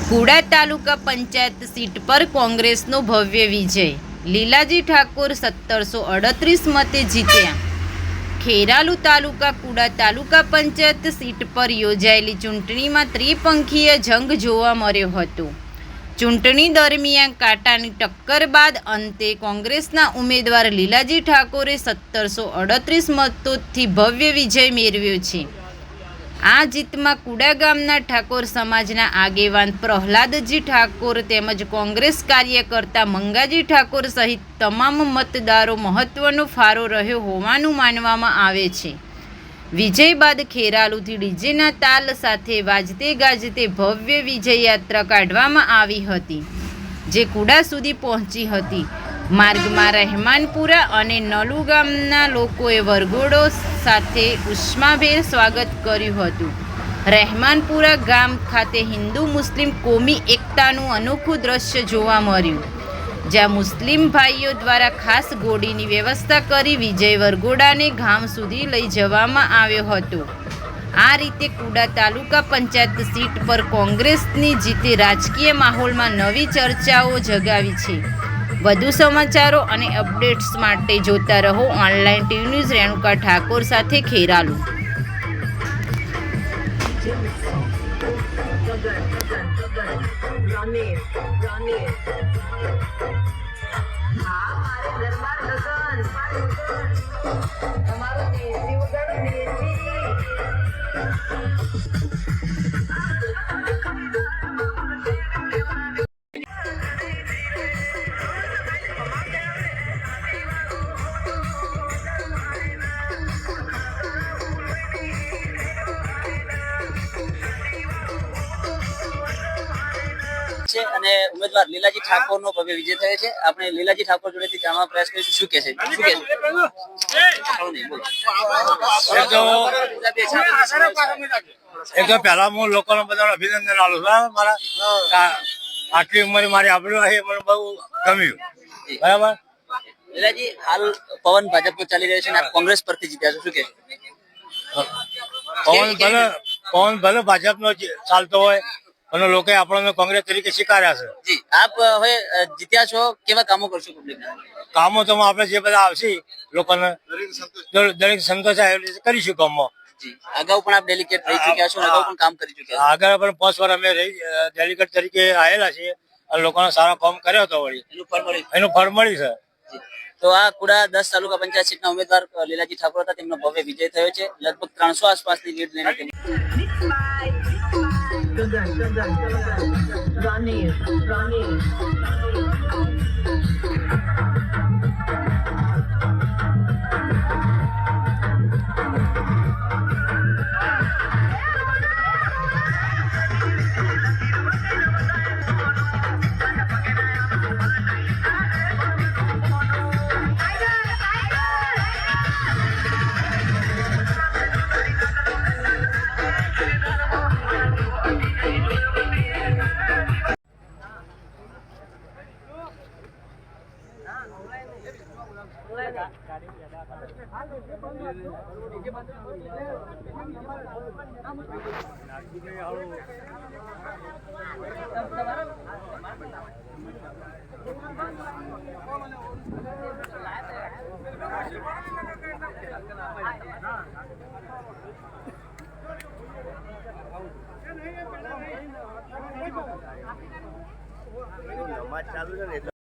કુડા તાલુકા panchayat seat પર કોંગ્રેસનો ભવ્ય વિજય, લીલાજી ઠાકોર 1738 મતે જીત્યા। ખેરાલુ તાલુકા કુડા તાલુકા પંચાયત સીટ પર યોજાયેલી ચૂંટણીમાં ત્રિપંખીય જંગ જોવા મળ્યો હતો। ચૂંટણી દરમિયાન કાંટાની ટક્કર બાદ અંતે કોંગ્રેસના ઉમેદવાર લીલાજી ઠાકોરે 1738 મતોથી ભવ્ય વિજય મેળવ્યો છે। આ જીતમાં કુડા ગામના ઠાકોર સમાજના આગેવાન પ્રહલાદજી ઠાકોર તેમજ કોંગ્રેસ કાર્યકર્તા મંગાજી ઠાકોર સહિત તમામ મતદારો મહત્વનો ફાળો રહ્યો હોવાનું માનવામાં આવે છે। વિજય બાદ ખેરાલુથી ડીજેના તાલ સાથે વાજતે ગાજતે ભવ્ય વિજય યાત્રા કાઢવામાં આવી હતી, જે કુડા સુધી પહોંચી હતી। માર્ગમાં રહેમાનપુરા અને નલુ ગામના લોકોએ વરઘોડો સાથે ઉષ્માભેર સ્વાગત કર્યું હતું। રહેમાનપુરા ગામ ખાતે હિન્દુ મુસ્લિમ કોમી એકતાનું અનોખું દ્રશ્ય જોવા મળ્યું, જ્યાં મુસ્લિમ ભાઈઓ દ્વારા ખાસ ઘોડીની વ્યવસ્થા કરી વિજય વરઘોડાને ગામ સુધી લઈ જવામાં આવ્યો હતો। આ રીતે કુડા તાલુકા પંચાયત સીટ પર કોંગ્રેસની જીતે રાજકીય માહોલમાં નવી ચર્ચાઓ જગાવી છે। વધુ સમાચારો અને અપડેટ્સ માટે જોતા રહો online TV news Renuka Thakor સાથે ખેરાલુ। અને ઉમેદવાર લીલાજી ઠાકોરનો ભવ્ય વિજય થયો છે। આપણે લીલાજી ઠાકોર જોડેથી જાણવા પ્રયાસ કરીશું શું કહે છે। એક તો પહેલા હું લોકોનો બધાનો અભિનંદન આપું છું। મારા આટલી ઉંમરે મારી આબરૂ છે મને બહુ ગમ્યું, બરાબર। લીલાજી, હાલ પવન ભાજપનો ચાલી રહ્યો છે અને કોંગ્રેસ પરથી જીત્યા છે, શું કહે છે? પવન ભલે ભાજપનો ચાલતો હોય અને લોકો આપણને કોંગ્રેસ તરીકે સ્વીકાર્યા છે। જી, આપ હવે જીત્યા છો, કેવા કામો કરશો પબ્લિકના? કામો તો આપણે જે બધા આવશે લોકોને દરેક સંતોષ કરીશું કામો। જી, અગાઉ પણ આપ ડેલિગેટ રહી ચૂક્યા છો, અગાઉ પણ કામ કરી ચૂક્યા છો? આગળ પણ 5 વાર અમે ડેલિગેટ તરીકે આવેલા છીએ અને લોકોને સારા કામ કર્યો હતો, વળી એનું ફળ મળ્યું છે। તો આ કુડા 10 તાલુકા પંચાયત સીટના ઉમેદવાર લીલાજી ઠાકોર હતા, તેમનો ભવ્ય વિજય થયો છે। લગભગ 300 આસપાસની લીડ લઈને ચાલુ છે ને